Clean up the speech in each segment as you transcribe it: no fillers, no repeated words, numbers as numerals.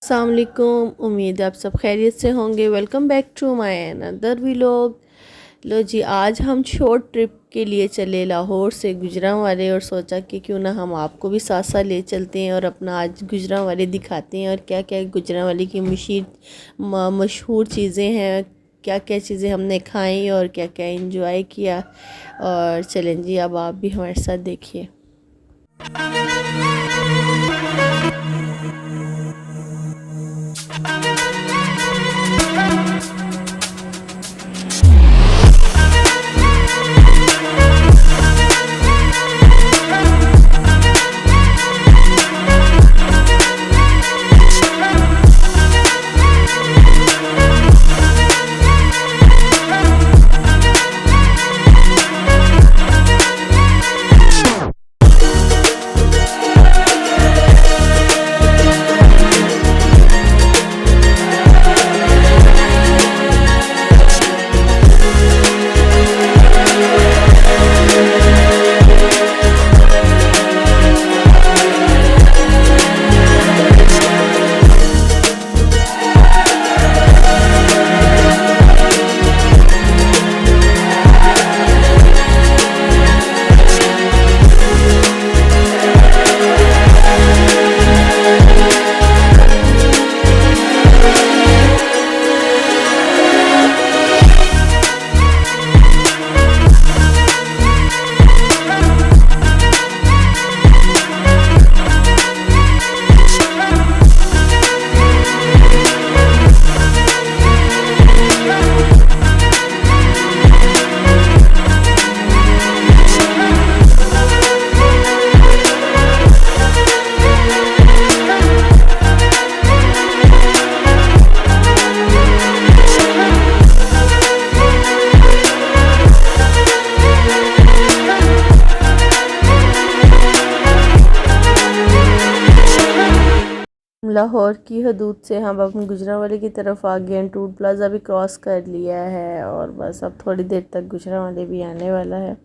अस्सलाम वालेकुम। उम्मीद है आप सब खैरियत से होंगे। Welcome back to my another vlog. लो जी, आज हम शॉर्ट ट्रिप के लिए चले लाहौर से गुजरांवाले और सोचा कि क्यों ना हम आपको भी साथ साथ ले चलते हैं और अपना आज गुजरांवाले दिखाते हैं और क्या क्या गुजरांवाले की मशहूर चीज़ें हैं, क्या क्या चीज़ें हमने खाई और क्या क्या इंजॉय किया। और चलें जी, अब आप भी हमारे साथ देखिए। लाहौर की हदूद से हम अब गुजरांवाले की तरफ आ गए हैं। टूल प्लाज़ा भी क्रॉस कर लिया है और बस अब थोड़ी देर तक गुजरांवाले भी आने वाला है।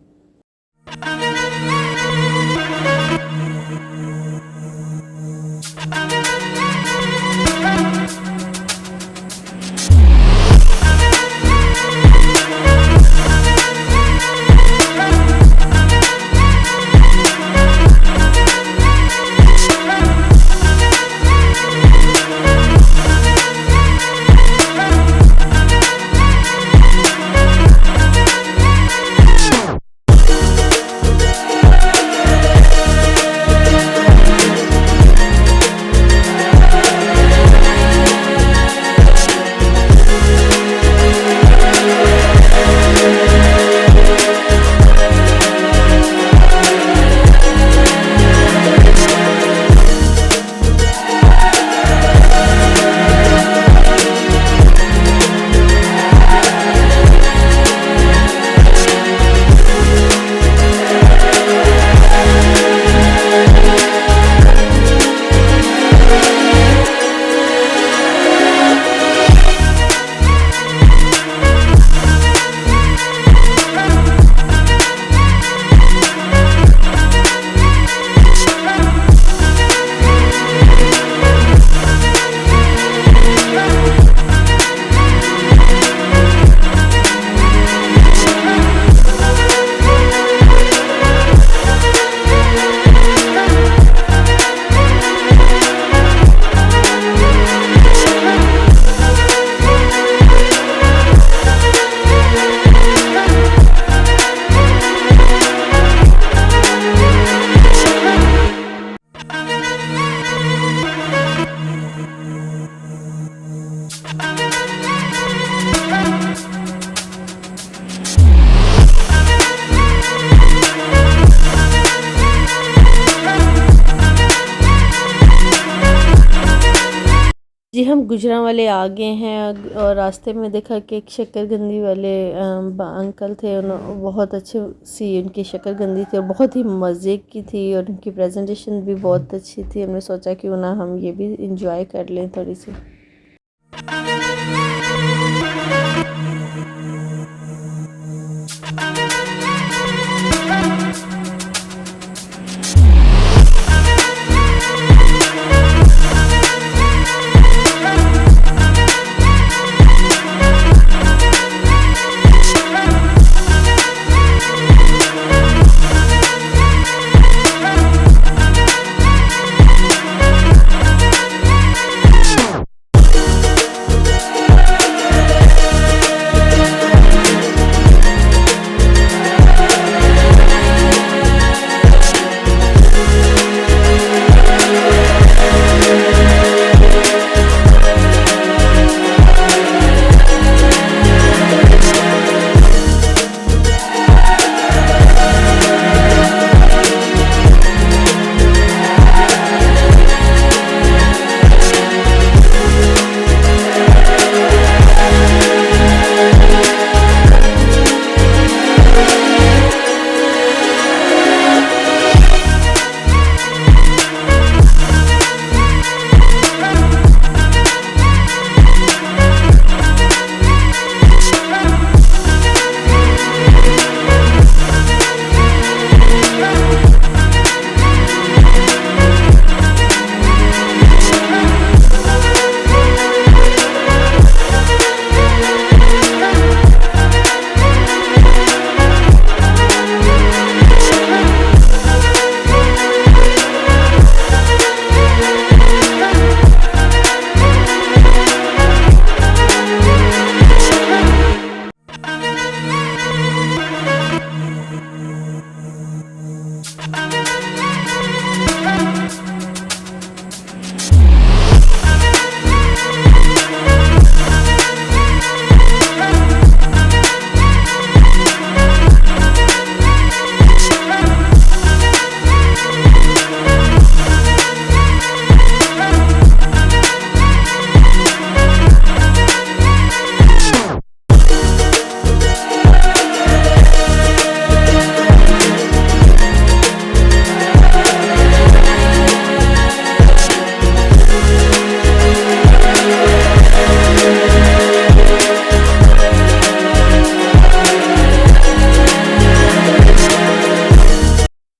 जी, हम गुजरांवाले आ गए हैं और रास्ते में देखा कि एक शक्करकंदी वाले अंकल थे। बहुत अच्छी सी उनकी शक्करकंदी थी और बहुत ही मज़े की थी और उनकी प्रेजेंटेशन भी बहुत अच्छी थी। हमने सोचा क्यों ना हम ये भी इंजॉय कर लें थोड़ी सी।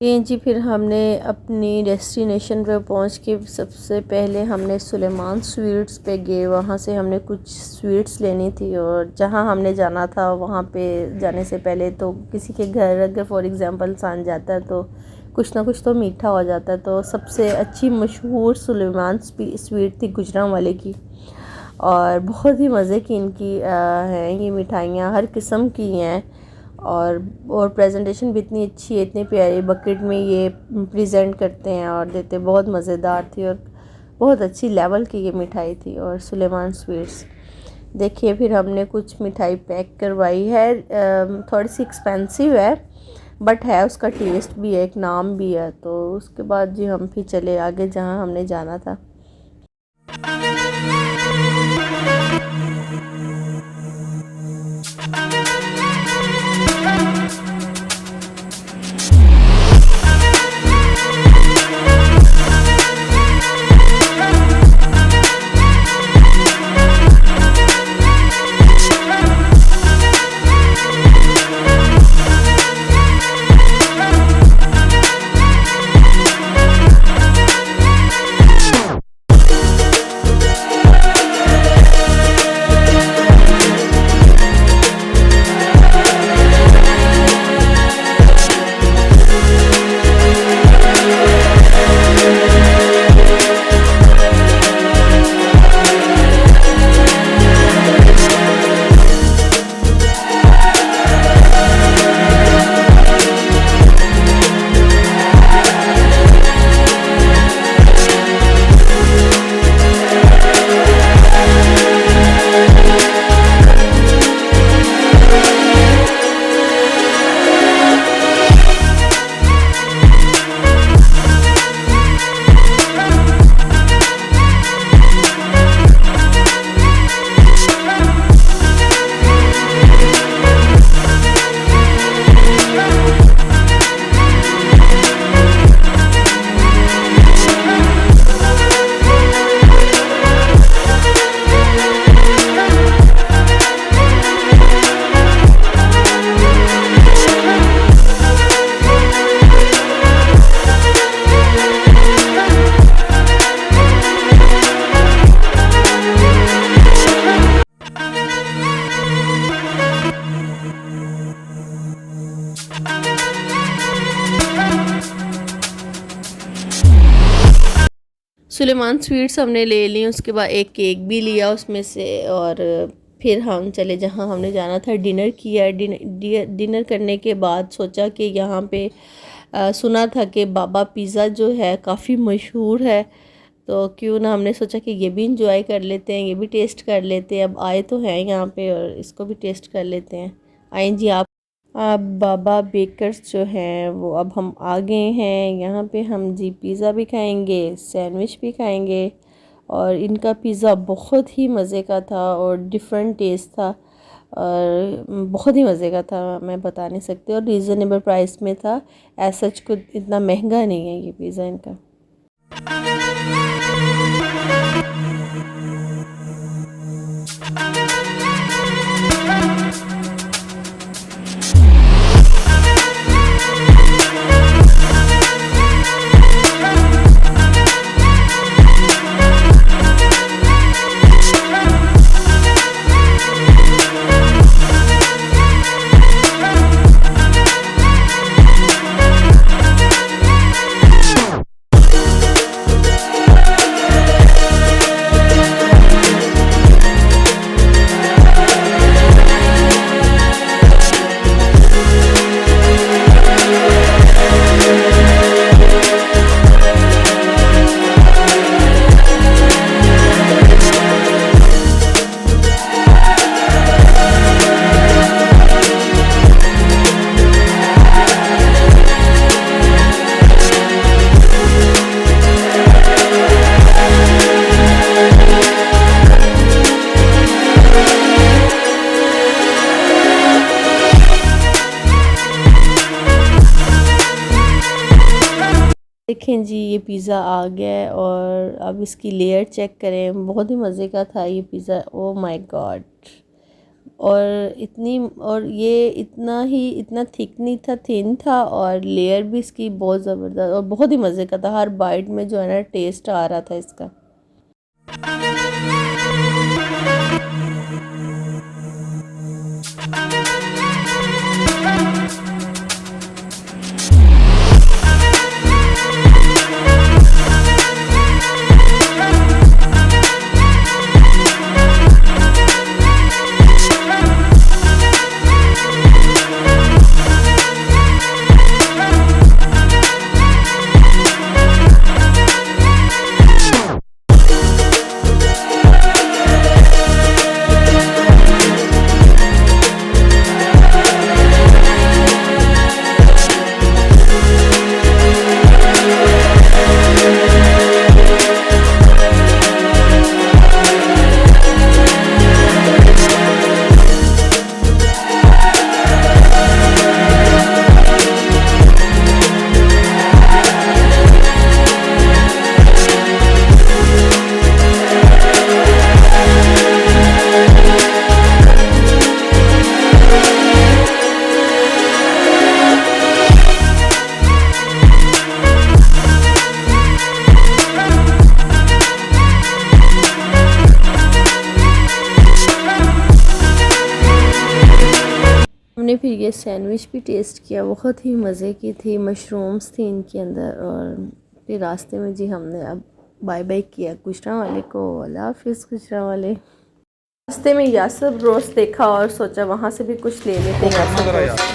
ये जी फिर हमने अपनी डेस्टिनेशन पे पहुंच के सबसे पहले हमने सुलेमान स्वीट्स पे गए। वहाँ से हमने कुछ स्वीट्स लेनी थी और जहाँ हमने जाना था वहाँ पे जाने से पहले तो किसी के घर अगर फॉर एग्ज़ाम्पल इंसान जाता है तो कुछ ना कुछ तो मीठा हो जाता है। तो सबसे अच्छी मशहूर सुलेमान स्वीट थी गुजरां वाले की और बहुत ही मज़े की इनकी हैं ये मिठाइयाँ, हर किस्म की हैं और प्रेजेंटेशन भी इतनी अच्छी है, इतनी प्यारी बकेट में ये प्रेजेंट करते हैं और देते, बहुत मज़ेदार थी और बहुत अच्छी लेवल की ये मिठाई थी। और सुलेमान स्वीट्स देखिए फिर हमने कुछ मिठाई पैक करवाई है, थोड़ी सी एक्सपेंसिव है बट है, उसका टेस्ट भी है, एक नाम भी है। तो उसके बाद जी हम फिर चले आगे जहाँ हमने जाना था। सुलेमान स्वीट्स हमने ले ली, उसके बाद एक केक भी लिया उसमें से और फिर हम चले जहाँ हमने जाना था। डिनर किया। डिनर करने के बाद सोचा कि यहाँ पे सुना था कि बाबा पिज़्ज़ा जो है काफ़ी मशहूर है, तो क्यों ना, हमने सोचा कि ये भी इंजॉय कर लेते हैं, ये भी टेस्ट कर लेते हैं। अब आए तो हैं यहाँ पे और इसको भी टेस्ट कर लेते हैं। आए जी आप बाबा बेकर्स जो हैं वो अब हम आ गए हैं यहाँ पे। हम जी पिज़्ज़ा भी खाएंगे, सैंडविच भी खाएंगे और इनका पिज़्ज़ा बहुत ही मज़े का था और डिफरेंट टेस्ट था और बहुत ही मज़े का था, मैं बता नहीं सकती, और रीज़नेबल प्राइस में था। ऐसा कुछ इतना महंगा नहीं है ये पिज़्ज़ा इनका। देखें जी ये पिज़्ज़ा आ गया है और अब इसकी लेयर चेक करें, बहुत ही मज़े का था ये पिज़्ज़ा। ओ माय गॉड, और ये इतना थिक नहीं था, थिन था, और लेयर भी इसकी बहुत ज़बरदस्त और बहुत ही मज़े का था। हर बाइट में जो है ना टेस्ट आ रहा था इसका। हमने फिर ये सैंडविच भी टेस्ट किया, बहुत ही मज़े की थी। मशरूम्स थी इनके अंदर। और फिर रास्ते में जी हमने अब बाय बाय किया गुजरांवाले को। अल्लाह हाफिज़ गुजरांवाले। रास्ते में यासर रोस्ट देखा और सोचा वहाँ से भी कुछ ले लेते हैं यासर रोस्ट।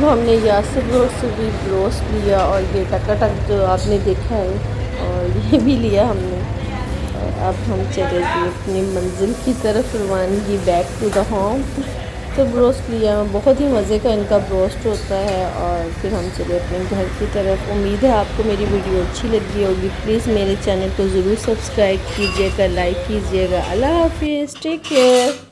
हमने यासर रोस्ट से भी रोस्ट लिया और ये टकाटक जो आपने देखा है और ये भी लिया हमने। और अब हम चले गए अपनी मंजिल की तरफ, रवानगी बैक टू द होम। तो ब्रोस्ट लिया, बहुत ही मज़े का इनका ब्रोस्ट होता है। और फिर हम चले अपने घर की तरफ। उम्मीद है आपको मेरी वीडियो अच्छी लगी होगी। प्लीज़ मेरे चैनल को ज़रूर सब्सक्राइब कीजिएगा, लाइक कीजिएगा। अल्लाह हाफिज़, टेक केयर।